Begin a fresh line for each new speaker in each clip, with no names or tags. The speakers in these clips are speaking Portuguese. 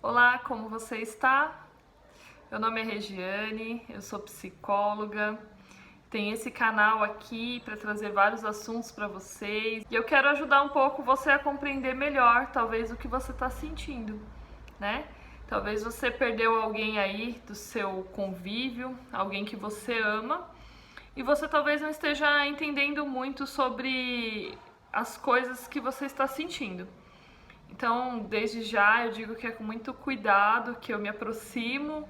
Olá, como você está? Meu nome é Regiane, eu sou psicóloga. Tem esse canal aqui para trazer vários assuntos para vocês e eu quero ajudar um pouco você a compreender melhor, talvez, o que você está sentindo, né? Talvez você perdeu alguém aí do seu convívio, alguém que você ama, e você talvez não esteja entendendo muito sobre as coisas que você está sentindo. Então, desde já, eu digo que é com muito cuidado que eu me aproximo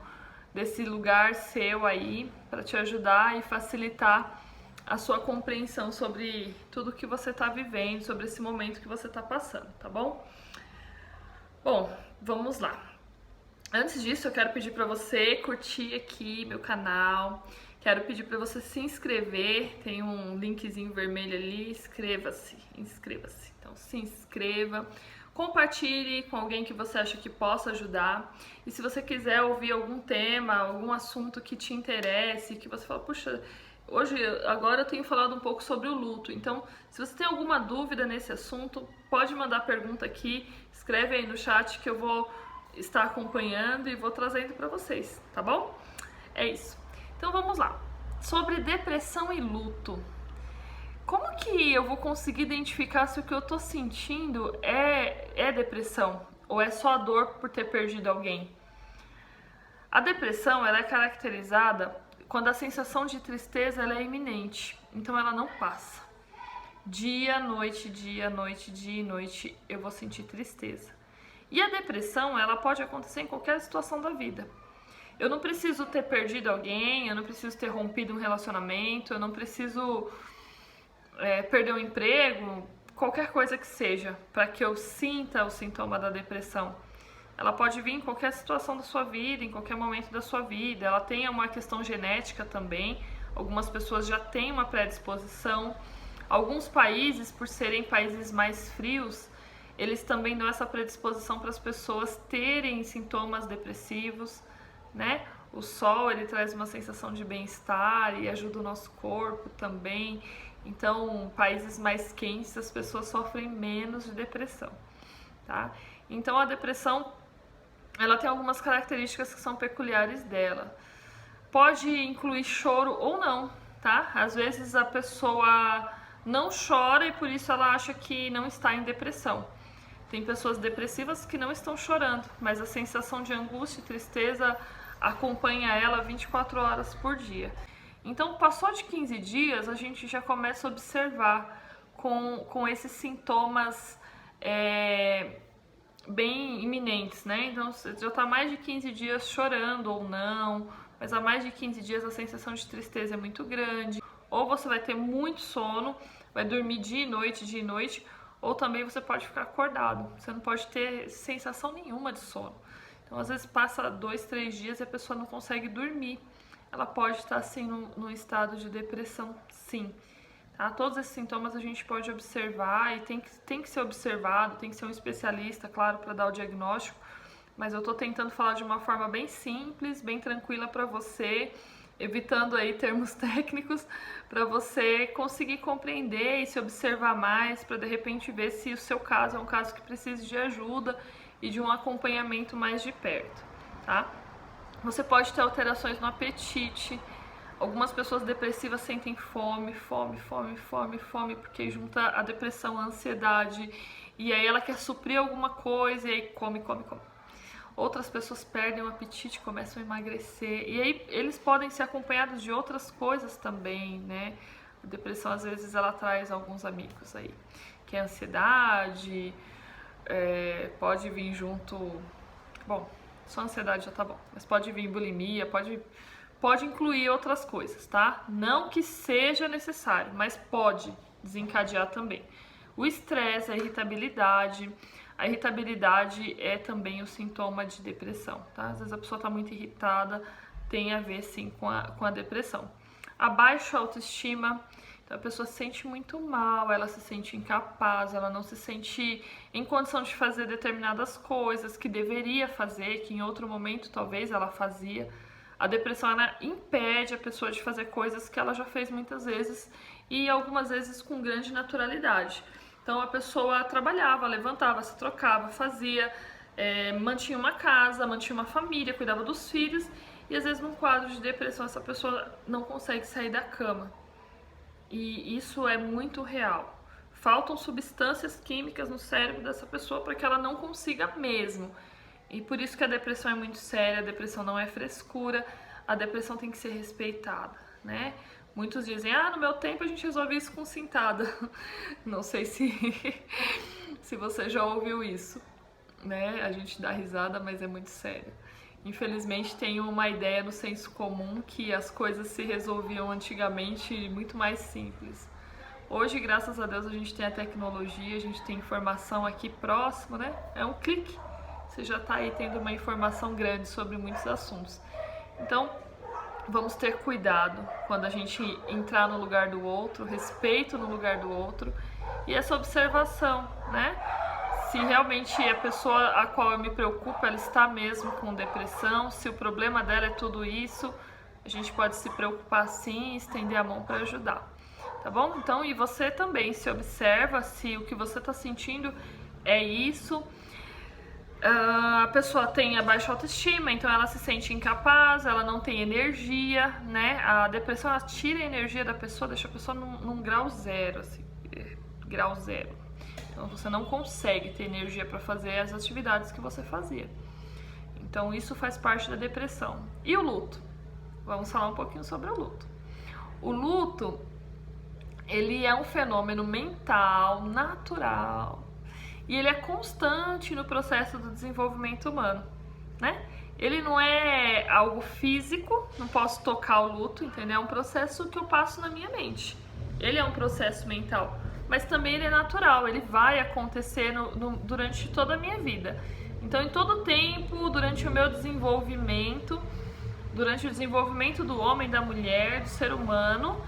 desse lugar seu aí para te ajudar e facilitar a sua compreensão sobre tudo que você está vivendo, sobre esse momento que você está passando, tá bom? Bom, vamos lá. Antes disso, eu quero pedir para você curtir aqui meu canal. Quero pedir para você se inscrever. Tem um linkzinho vermelho ali. Inscreva-se. Então, se inscreva. Compartilhe com alguém que você acha que possa ajudar. E se você quiser ouvir algum tema, algum assunto que te interesse, que você fala, puxa, agora eu tenho falado um pouco sobre o luto. Então, se você tem alguma dúvida nesse assunto, pode mandar pergunta aqui. Escreve aí no chat que eu vou estar acompanhando e vou trazendo para vocês, tá bom? É isso. Então vamos lá. Sobre depressão e luto. Como que eu vou conseguir identificar se o que eu tô sentindo é depressão ou é só a dor por ter perdido alguém? A depressão, ela é caracterizada quando a sensação de tristeza ela é iminente, então ela não passa. Dia, noite, dia, noite, dia e noite eu vou sentir tristeza. E a depressão, ela pode acontecer em qualquer situação da vida. Eu não preciso ter perdido alguém, eu não preciso ter rompido um relacionamento, eu não preciso perder um emprego, qualquer coisa que seja, para que eu sinta o sintoma da depressão. Ela pode vir em qualquer situação da sua vida, em qualquer momento da sua vida. Ela tem uma questão genética também. Algumas pessoas já têm uma predisposição. Alguns países, por serem países mais frios, eles também dão essa predisposição para as pessoas terem sintomas depressivos, né? O sol, ele traz uma sensação de bem-estar e ajuda o nosso corpo também. Então, países mais quentes, as pessoas sofrem menos de depressão, tá? Então, a depressão, ela tem algumas características que são peculiares dela. Pode incluir choro ou não, tá? Às vezes a pessoa não chora e por isso ela acha que não está em depressão. Tem pessoas depressivas que não estão chorando, mas a sensação de angústia e tristeza acompanha ela 24 horas por dia. Então, passou de 15 dias, a gente já começa a observar com esses sintomas bem iminentes, né? Então, você já está mais de 15 dias chorando ou não, mas há mais de 15 dias a sensação de tristeza é muito grande. Ou você vai ter muito sono, vai dormir dia e noite, ou também você pode ficar acordado. Você não pode ter sensação nenhuma de sono. Então, às vezes passa 2, 3 dias e a pessoa não consegue dormir. Ela pode estar assim num estado de depressão, sim. Tá? Todos esses sintomas a gente pode observar e tem que ser observado, tem que ser um especialista, claro, para dar o diagnóstico. Mas eu estou tentando falar de uma forma bem simples, bem tranquila para você, evitando aí termos técnicos, para você conseguir compreender e se observar mais, para de repente ver se o seu caso é um caso que precisa de ajuda e de um acompanhamento mais de perto, tá? Você pode ter alterações no apetite. Algumas pessoas depressivas sentem fome, porque junta a depressão, a ansiedade, e aí ela quer suprir alguma coisa e aí come. Outras pessoas perdem o apetite, começam a emagrecer, e aí eles podem ser acompanhados de outras coisas também, né? A depressão, às vezes, ela traz alguns amigos aí, que é a ansiedade, pode vir junto... Bom, só ansiedade já tá bom, mas pode vir bulimia, pode incluir outras coisas, tá? Não que seja necessário, mas pode desencadear também. O estresse, a irritabilidade é também o sintoma de depressão, tá? Às vezes a pessoa tá muito irritada, tem a ver sim com a depressão. A baixa autoestima, então a pessoa se sente muito mal, ela se sente incapaz, ela não se sente em condição de fazer determinadas coisas que deveria fazer, que em outro momento talvez ela fazia. A depressão, ela impede a pessoa de fazer coisas que ela já fez muitas vezes e algumas vezes com grande naturalidade. Então a pessoa trabalhava, levantava, se trocava, fazia, mantinha uma casa, mantinha uma família, cuidava dos filhos, e às vezes num quadro de depressão essa pessoa não consegue sair da cama. E isso é muito real. Faltam substâncias químicas no cérebro dessa pessoa para que ela não consiga mesmo. E por isso que a depressão é muito séria, a depressão não é frescura, a depressão tem que ser respeitada, né? Muitos dizem, no meu tempo a gente resolveu isso com cintada. Não sei se você já ouviu isso, né? A gente dá risada, mas é muito sério. Infelizmente tem uma ideia no senso comum que as coisas se resolviam antigamente muito mais simples. Hoje, graças a Deus, a gente tem a tecnologia, a gente tem informação aqui próximo, né? É um clique, você já está aí tendo uma informação grande sobre muitos assuntos. Então, vamos ter cuidado quando a gente entrar no lugar do outro, respeito no lugar do outro e essa observação, né? Se realmente a pessoa a qual eu me preocupo, ela está mesmo com depressão, se o problema dela é tudo isso, a gente pode se preocupar sim e estender a mão para ajudar, tá bom? Então, e você também se observa se o que você está sentindo é isso. A pessoa tem a baixa autoestima, então ela se sente incapaz, ela não tem energia, né? A depressão, ela tira a energia da pessoa, deixa a pessoa num grau zero, assim, grau zero. Então você não consegue ter energia para fazer as atividades que você fazia. Então isso faz parte da depressão. E o luto? Vamos falar um pouquinho sobre o luto. O luto, ele é um fenômeno mental, natural, e ele é constante no processo do desenvolvimento humano, né? Ele não é algo físico, não posso tocar o luto, entendeu? É um processo que eu passo na minha mente. Ele é um processo mental, mas também ele é natural, ele vai acontecer durante toda a minha vida. Então, em todo tempo, durante o meu desenvolvimento, durante o desenvolvimento do homem, da mulher, do ser humano,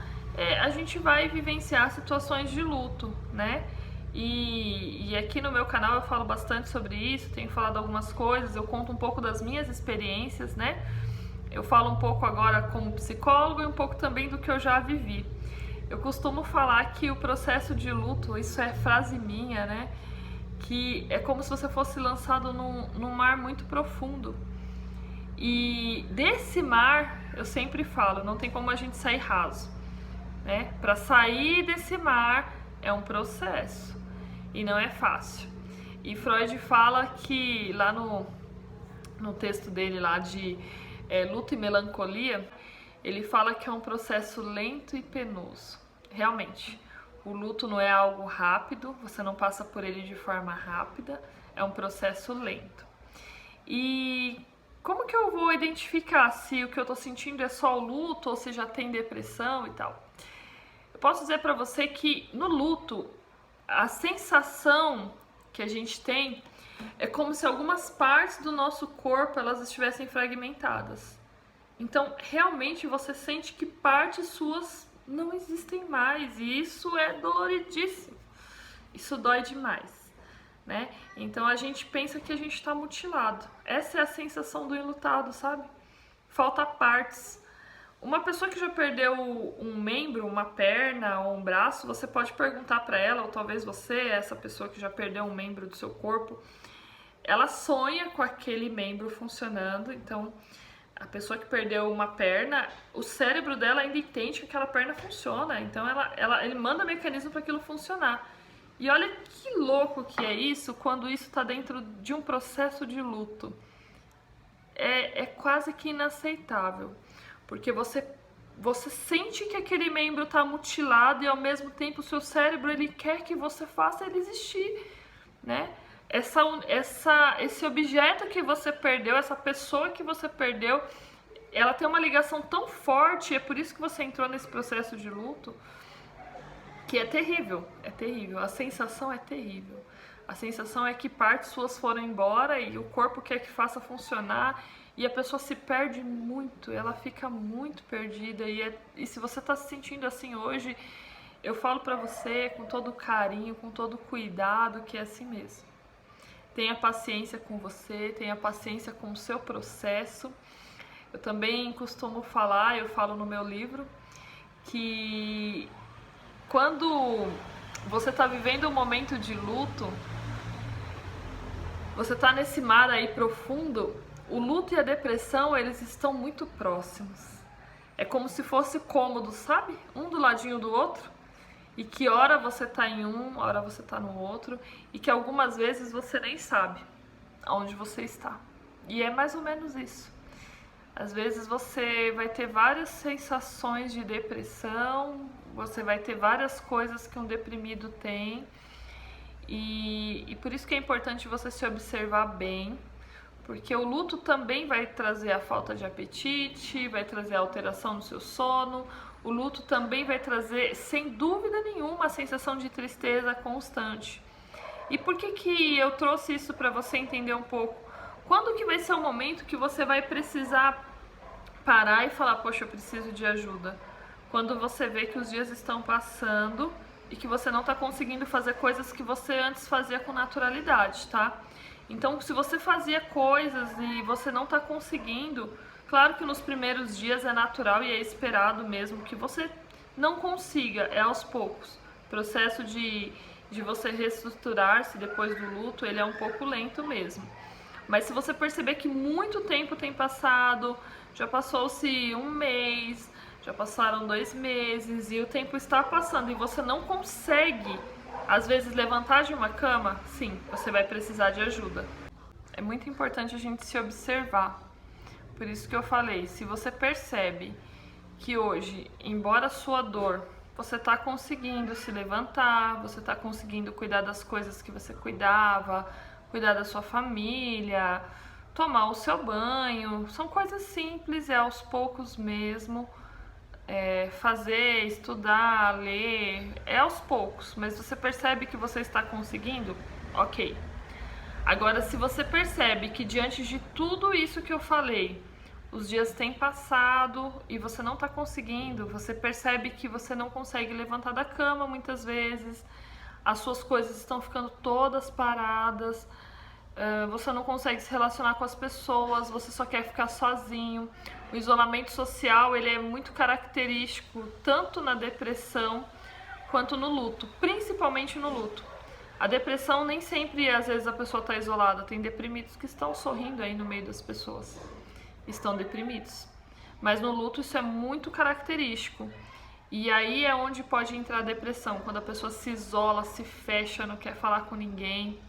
a gente vai vivenciar situações de luto, né? E aqui no meu canal eu falo bastante sobre isso, tenho falado algumas coisas, eu conto um pouco das minhas experiências, né? Eu falo um pouco agora como psicólogo e um pouco também do que eu já vivi. Eu costumo falar que o processo de luto, isso é frase minha, né? Que é como se você fosse lançado num mar muito profundo. E desse mar, eu sempre falo, não tem como a gente sair raso, né? Para sair desse mar é um processo e não é fácil. E Freud fala que lá no texto dele lá de Luto e Melancolia, ele fala que é um processo lento e penoso. Realmente, o luto não é algo rápido, você não passa por ele de forma rápida, é um processo lento. E como que eu vou identificar se o que eu tô sentindo é só o luto ou se já tem depressão e tal? Eu posso dizer para você que no luto, a sensação que a gente tem é como se algumas partes do nosso corpo elas estivessem fragmentadas. Então, realmente você sente que partes suas não existem mais e isso é doloridíssimo. Isso dói demais, né? Então a gente pensa que a gente está mutilado. Essa é a sensação do enlutado, sabe? Falta partes. Uma pessoa que já perdeu um membro, uma perna ou um braço, você pode perguntar para ela, ou talvez você, essa pessoa que já perdeu um membro do seu corpo, ela sonha com aquele membro funcionando. Então, a pessoa que perdeu uma perna, o cérebro dela ainda entende que aquela perna funciona. Então, ele manda mecanismo para aquilo funcionar. E olha que louco que é isso quando isso está dentro de um processo de luto. É quase que inaceitável. Porque você sente que aquele membro está mutilado e ao mesmo tempo o seu cérebro ele quer que você faça ele existir, né? Esse objeto que você perdeu, essa pessoa que você perdeu, ela tem uma ligação tão forte, é por isso que você entrou nesse processo de luto, que é terrível, a sensação é terrível. A sensação é que partes suas foram embora e o corpo quer que faça funcionar e a pessoa se perde muito, ela fica muito perdida. E se você está se sentindo assim hoje, eu falo para você com todo carinho, com todo cuidado, que é assim mesmo. Tenha paciência com você, tenha paciência com o seu processo. Eu também costumo falar, eu falo no meu livro, que quando você está vivendo um momento de luto, você tá nesse mar aí profundo, o luto e a depressão, eles estão muito próximos. É como se fosse cômodo, sabe? Um do ladinho do outro. E que hora você tá em um, hora você tá no outro. E que algumas vezes você nem sabe onde você está. E é mais ou menos isso. Às vezes você vai ter várias sensações de depressão, você vai ter várias coisas que um deprimido tem. E por isso que é importante você se observar bem, porque o luto também vai trazer a falta de apetite, vai trazer a alteração no seu sono. O luto também vai trazer, sem dúvida nenhuma, a sensação de tristeza constante. E por que eu trouxe isso para você entender um pouco? Quando que vai ser o momento que você vai precisar parar e falar, poxa, eu preciso de ajuda? Quando você vê que os dias estão passando e que você não está conseguindo fazer coisas que você antes fazia com naturalidade, tá? Então, se você fazia coisas e você não está conseguindo, claro que nos primeiros dias é natural e é esperado mesmo que você não consiga, é aos poucos. O processo de você reestruturar-se depois do luto, ele é um pouco lento mesmo. Mas se você perceber que muito tempo tem passado, já passou-se um mês, já passaram 2 meses e o tempo está passando e você não consegue, às vezes, levantar de uma cama, sim, você vai precisar de ajuda. É muito importante a gente se observar. Por isso que eu falei, se você percebe que hoje, embora a sua dor, você está conseguindo se levantar, você está conseguindo cuidar das coisas que você cuidava, cuidar da sua família, tomar o seu banho, são coisas simples, é aos poucos mesmo. Fazer, estudar, ler, é aos poucos, mas você percebe que você está conseguindo? Ok. Agora, se você percebe que diante de tudo isso que eu falei, os dias têm passado e você não está conseguindo, você percebe que você não consegue levantar da cama muitas vezes, as suas coisas estão ficando todas paradas, você não consegue se relacionar com as pessoas, você só quer ficar sozinho. O isolamento social, ele é muito característico tanto na depressão quanto no luto, principalmente no luto. A depressão nem sempre, às vezes, a pessoa está isolada. Tem deprimidos que estão sorrindo aí no meio das pessoas, estão deprimidos. Mas no luto isso é muito característico. E aí é onde pode entrar a depressão, quando a pessoa se isola, se fecha, não quer falar com ninguém.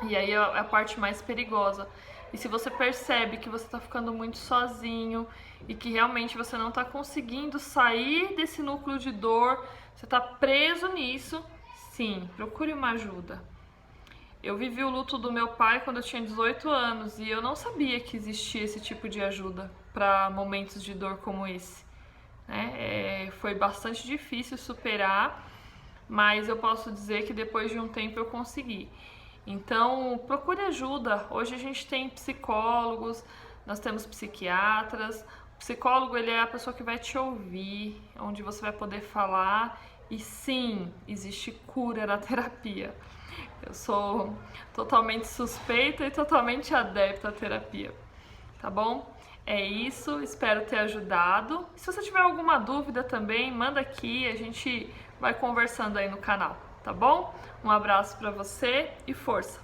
E aí é a parte mais perigosa. E se você percebe que você está ficando muito sozinho e que realmente você não está conseguindo sair desse núcleo de dor, você está preso nisso, sim, procure uma ajuda. Eu vivi o luto do meu pai quando eu tinha 18 anos e eu não sabia que existia esse tipo de ajuda para momentos de dor como esse. Foi bastante difícil superar, mas eu posso dizer que depois de um tempo eu consegui. Então, procure ajuda. Hoje a gente tem psicólogos, nós temos psiquiatras. O psicólogo, ele é a pessoa que vai te ouvir, onde você vai poder falar. E sim, existe cura na terapia. Eu sou totalmente suspeita e totalmente adepta à terapia. Tá bom? É isso, espero ter ajudado. Se você tiver alguma dúvida também, manda aqui, a gente vai conversando aí no canal. Tá bom? Um abraço pra você e força!